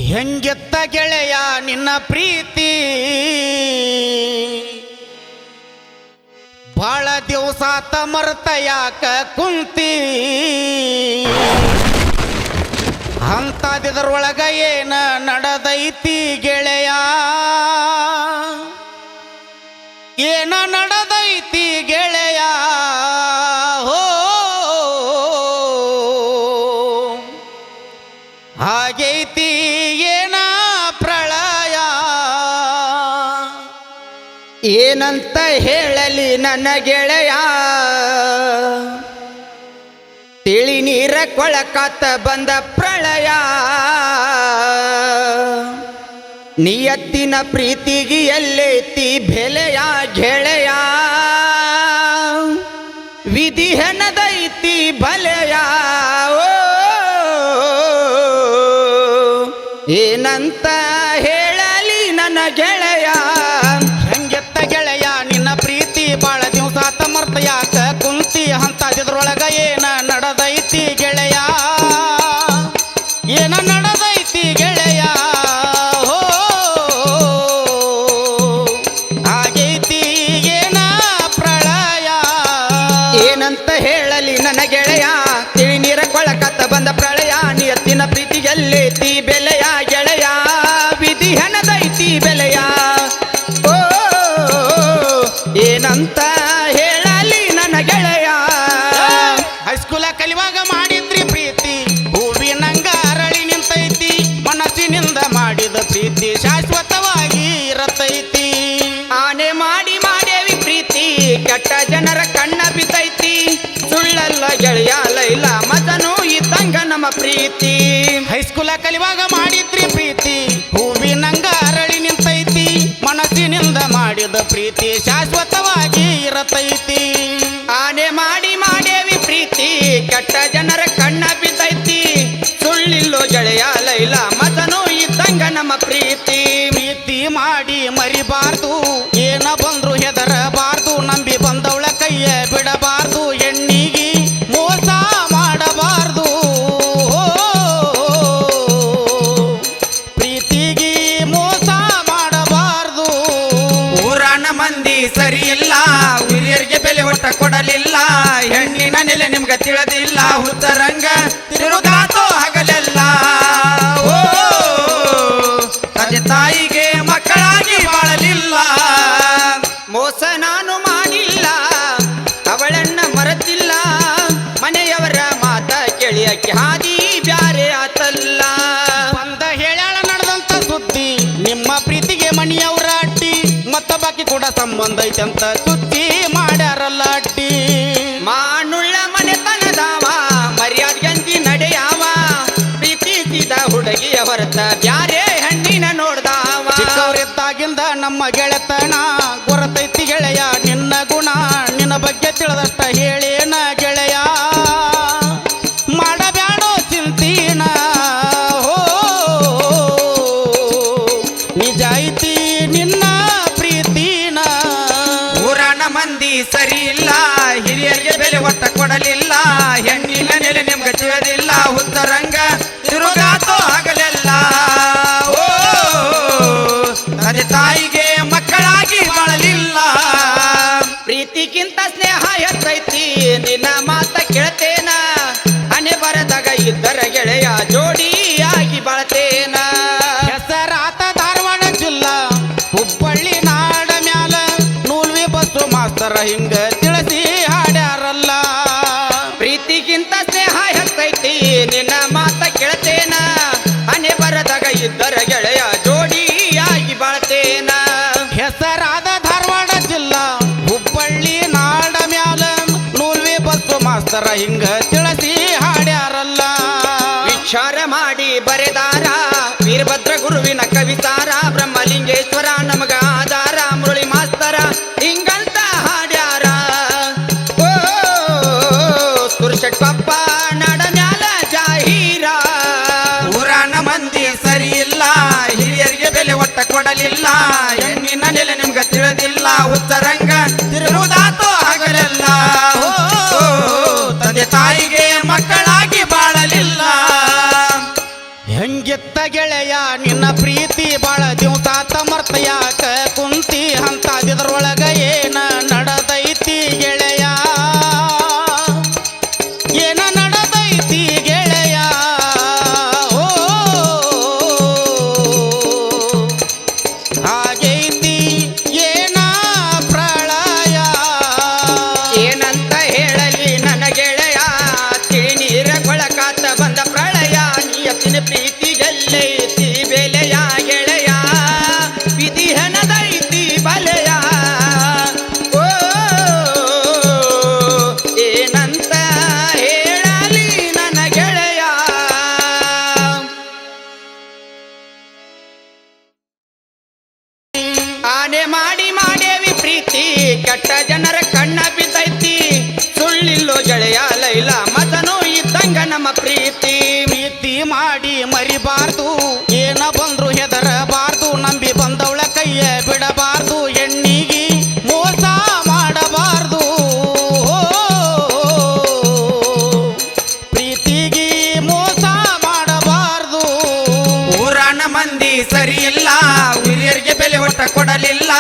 ಹೆಂಗೆತ್ತ ಗೆಳೆಯ ನಿನ್ನ ಪ್ರೀತಿ ಬಾಳ ದಿವಸಾತ ಮರ್ತ ಯಾಕ ಕುಂತಿ ಅಂತದಿದ್ರೊಳಗ ಏನ ನಡೆದೈತಿ ಗೆಳೆಯ ಏನ ನಡೆದೈತಿ ಗೆಳೆಯ ಹೋ ಹಾಗೈತಿ ಏನ ಪ್ರಳಯ ಏನಂತ ಹೇಳಲಿ ನನ್ನ ಗೆಳೆಯ ತಿಳಿ ನೀರ ಕೊಳಕಾತ ಬಂದ ಪ್ರಳಯ ನಿಯತ್ತಿನ ಪ್ರೀತಿಗೆ ಎಲ್ಲೈತಿ ಬೆಲೆಯ ಗೆಳೆಯ ವಿಧಿ ಹೆಣದೈತಿ ಬಲೆಯ ಏನಂತ ಹೇಳಲಿ ನನ್ನ ಗೆಳೆಯ ಹೆಂಗೆತ್ತ ಗೆಳೆಯ ನಿನ್ನ ಪ್ರೀತಿ ಬಾಳ ದಿವಸಾತ ಮರ್ತ ಯಾಕ ಕುಂತಿ ಅಂತದಿದ್ರೊಳಗ ಏನ ನಡೆದೈತಿ ಗೆಳೆಯ ಏನ ನಡೆದೈತಿ ಗೆಳೆಯ ಹೋ ಹಾಗೈತಿ ಏನ ಪ್ರಳಯ ಏನಂತ ಹೇಳಲಿ ನನ್ನ ಗೆಳೆಯ ತಿಳಿ ನೀರ ಕೊಳಕತ್ತ ಬಂದ ಪ್ರಳಯ ನಿಯತ್ತಿನ ಪ್ರೀತಿಗೆಲ್ಲೈತಿ ಬೆಲೆಯ ಗೆಳೆಯ ವಿಧಿ ಹೆಣದೈತಿ ಬೆಲೆಯ ಓ ಏನಂತ ಹೇಳಲಿ ನನ್ನ ಗೆಳೆಯ ಹೈಸ್ಕೂಲ ಕಲಿವಾಗ ಮಾಡಿದ್ರಿ ಪ್ರೀತಿ ಹೂವಿನಂಗ ಅರಳಿ ನಿಂತೈತಿ ಮನಸ್ಸಿನಿಂದ ಮಾಡಿದ ಪ್ರೀತಿ ಶಾಶ್ವತವಾಗಿ ಇರತೈತಿ ಆನೆ ಮಾಡಿ ಮಾಡೇವಿ ಪ್ರೀತಿ ಕೆಟ್ಟ ಜನರ ಕಣ್ಣ ಬಿದ್ದೈತಿ ಸುಳ್ಳಲ್ಲ ಗೆಳೆಯ ಲೈಲ ಮಜನು ಇದ್ದಂಗ ನಮ್ಮ ಪ್ರೀತಿ ಹೈಸ್ಕೂಲ ಕಲಿವಾಗ ಮಾಡಿದ್ರಿ ಪ್ರೀತಿ ಹೂವಿನಂಗ ಅರಳಿ ನಿಂತೈತಿ ಮನಸ್ಸಿನಿಂದ ಮಾಡಿದ ಪ್ರೀತಿ ಶಾಶ್ವತವಾಗಿ ಇರತೈತಿ ಆನೆ ಮಾಡಿ ಮಾಡೇವಿ ಪ್ರೀತಿ ಕೆಟ್ಟ ಜನರ ಕಣ್ಣ ಬಿದ್ದೈತಿ ಸುಳ್ಳಿಲ್ಲೋ ಗೆಳೆಯ ಲೈಲ ಮಜನು ಇದ್ದಂಗ ನಮ್ಮ ಪ್ರೀತಿ ಪ್ರೀತಿ ಮಾಡಿ ಮರಿಬಾರ್ದು ಏನ ಬಂದ್ರು ಹೆದರಬಾರ್ದು ನಂಬಿ ಬಂದವಳ ಕೈಯ ಬಿಡಬಾರ್ದು ಹೆಣ್ಣಿಗೆ ಮೋಸ ಮಾಡಬಾರ್ದು ಪ್ರೀತಿಗೆ ಮೋಸ ಮಾಡಬಾರ್ದು ಊರಾನ ಮಂದಿ ಸರಿ ಇಲ್ಲ ಹಿರಿಯರಿಗೆ ಬೆಲೆ ಒಟ್ಟ ಕೊಡಲಿಲ್ಲ ಹೆಣ್ಣಿನ ನೆಲೆ ನಿಮ್ಗೆ ತಿಳಿದಿಲ್ಲ ಹುತ್ತರಂಗ ತಿರುಗಾತೋ ಹಗಲೆಲ್ಲ ಓ ತಂದೆ ತಾಯಿಗೆ ಮಕ್ಕಳಾಗಿ ಬಾಳಲಿಲ್ಲ ಮೋಸ ನಾನು ಮಾಡಿಲ್ಲ ಅವಳನ್ನ ಮರೆತಿಲ್ಲ ಮನೆಯವರ ಮಾತ ಕೇಳಿಯಕ್ಕೆ ಹಾದಿ ಬ್ಯಾರೆ ಆತಲ್ಲ ಬಂದ ಹೇಳಾಳ ನಡೆದಂತ ಸುದ್ದಿ ನಿಮ್ಮ ಪ್ರೀತಿಗೆ ಮಣಿಯವರ ಅಡ್ಡಿ ಮತ್ತ ಬಾಕಿ ಕೂಡ ಸಂಬಂಧ ಐತಂತ ಸುದ್ದಿ ಮಾಡ್ಯಾರಲ್ಲ ಅಡ್ಡಿ ಮಾನುಳ್ಳ ಮನೆತನದಾವ ಮರ್ಯಾದೆಗಂತಿ ನಡೆಯಾವ ಪ್ರೀತಿಸಿದ ಹುಡುಗಿಯ ಹೊರತ ಬ್ಯಾರೆ ಹೆಣ್ಣಿನ ನೋಡ್ದಾವ ಚಿಕ್ಕವರಿದ್ದಾಗಿಂದ ನಮ್ಮ ಗೆಳೆತನ ಗೊರತೈತಿ ಗೆಳೆಯ ನಿನ್ನ ಗುಣ ನಿನ್ನ ಬಗ್ಗೆ ತಿಳಿದಷ್ಟ ಹೇಳೇನ ಗೆಳೆಯ ಮಾಡಬ್ಯಾಡೋ ಚಿಂತೀನ ಹೋ ನಿಜ ಐತಿ ನಿನ್ನ ಪ್ರೀತಿನ ಊರಾನ ಮಂದಿ ಸರಿ ಇಲ್ಲ ಹಿರಿಯರಿಗೆ ಬೆಲೆ ಒಟ್ಟ ಕೊಡಲಿಲ್ಲ ಹೆಣ್ಣಿನ ನೆಲೆ ನಿಮ್ಗೆ ತಿಳಿದಿಲ್ಲ ಹುತ್ತರಂಗ ತಿರುಗಾತೋ ಹಗಲೆಲ್ಲ ಓ ತಂದೆ ತಾಯಿಗೆ ಮಕ್ಕಳಾಗಿ ಬಾಳಲಿಲ್ಲ ಪ್ರೀತಿಗಿಂತ ಸ್ನೇಹ ಹೆಚ್ಚೈತಿ ನಿನ್ನ ಮಾತ ಕೇಳ್ತೇನ ಹಣೆ ಬರದಾಗ ಇದ್ದರ ಗೆಳೆಯ ಜೋಡಿಯಾಗಿ ಬಾಳ್ತೇನ ಹೆಸರಾತ ಧಾರವಾಡ ಜಿಲ್ಲಾ ಹುಬ್ಬಳ್ಳಿ ನಾಡ ಮ್ಯಾಲ ನೂಲ್ವಿ ಬಸ್ಸು ಮಾಸ್ತರ ಹಿಂಗ ತಿಳಿಸಿ ಹಾಡ್ಯಾರಲ್ಲ ಪ್ರೀತಿಗಿಂತ ಸ್ನೇಹ ಹೆಚ್ಚೈತಿ ನಿನ್ನ ಮಾತ ಕೇಳ್ತೇನ ಹಣೆ ಬರದಾಗ ಇದ್ದರ ಗೆಳೆಯ ಜೋಡಿಯಾಗಿ ಬಾಳ್ತೇನ ಹೆಸರಾದ ಧಾರವಾಡ ಜಿಲ್ಲಾ ಹುಬ್ಬಳ್ಳಿ ನಾಡ ಮ್ಯಾಲ ನೂಲ್ವಿ ಬಸ್ಸು ಮಾಸ್ತರ ಹಿಂಗ ತಿಳಿಸಿ ಹಾಡ್ಯಾರಲ್ಲ ವಿಚಾರ ಮಾಡಿ ಬರೆದಾರ ವೀರಭದ್ರ ಗುರುವಿನ ಕವಿತಾರ ಬ್ರಹ್ಮಲಿಂಗೇಶ್ವರ ನಮಗ ಆಧಾರ ಮುರಳಿ ಮಾಸ್ತರ ಹಿಂಗಂತ ಹಾಡ್ಯಾರ ಓ ಸುರ್ಷಟ್ ಪಪ್ಪ ನಡ ಮ್ಯಾಲ ಜಾಹೀರ ಊರಾನ ಮಂದಿ ಸರಿ ಇಲ್ಲ ಹಿರಿಯರಿಗೆ ಬೆಲೆ ಒಟ್ಟ ಕೊಡಲಿಲ್ಲ ಹೆಣ್ಣಿನ ನೆಲೆ ನಿಮ್ಗೆ ಹುಚ್ಚರಂಗ ತಿರುವುದಾತು ಹಗಲೆಲ್ಲ ತಂದೆ ತಾಯಿಗೆ ಮಕ್ಕಳಾಗಿ ಬಾಳಲಿಲ್ಲ ಹೆಂಗಿತ್ತ ಗೆಳೆಯ ನಿನ್ನ ಪ್ರೀತಿ ಬಾಳ ದಿವಸಾತ ಮರ್ತಯಾಕ ಕುಂತಿ ಅಂತಾದಿದ್ರೊಳಗ ಏನ ನಡೆದೈತಿ ಗೆಳೆಯ ಏನ ನಡೆದೈತಿ ಗೆಳೆಯ ಓ ಹಾಗೈತಿ ಏನ ಪ್ರಳಯ ಏನಂತ ಹೇಳಲಿ ನನ್ನ ಗೆಳೆಯ ತಿಳಿ ನೀರ ಕೊಳಕಾತ ಬಂದ ಪ್ರಳಯ ನಿಯತ್ತಿನ ಪ್ರೀತಿಗೆಲ್ಲೈತಿ ಬೆಲೆಯ ಗೆಳೆಯ ವಿಧಿ ಹೆಣದೈತಿ ಬಲೆಯ ಓ ಏನಂತ ಹೇಳಲಿ ನನ್ನ ಗೆಳೆಯ ಆನೆ ಮಾಡಿ ಮಾಡೇವಿ ಪ್ರೀತಿ ಕೆಟ್ಟ ಜನರ ಕಣ್ಣ ಬಿದ್ದೈತಿ ಸುಳ್ಳಿಲ್ಲೋ ಗೆಳೆಯ ಲೈಲ ಮತನೂ ಇದ್ದಂಗ ನಮ್ಮ ಪ್ರೀತಿ ಪ್ರೀತಿ ಮಾಡಿ ಮರಿಬಾರ್ದು ಏನ ಬಂದ್ರು ಹೆದರಬಾರ್ದು ನಂಬಿ ಬಂದವಳ ಕೈಯ ಬಿಡಬಾರ್ದು ಹೆಣ್ಣಿಗೆ ಮೋಸ ಮಾಡಬಾರ್ದು ಪ್ರೀತಿಗೆ ಮೋಸ ಮಾಡಬಾರ್ದು ಊರಾನ ಮಂದಿ ಸರಿ ಇಲ್ಲ ಹಿರಿಯರಿಗೆ ಬೆಲೆ ಒಟ್ಟ ಕೊಡಲಿಲ್ಲ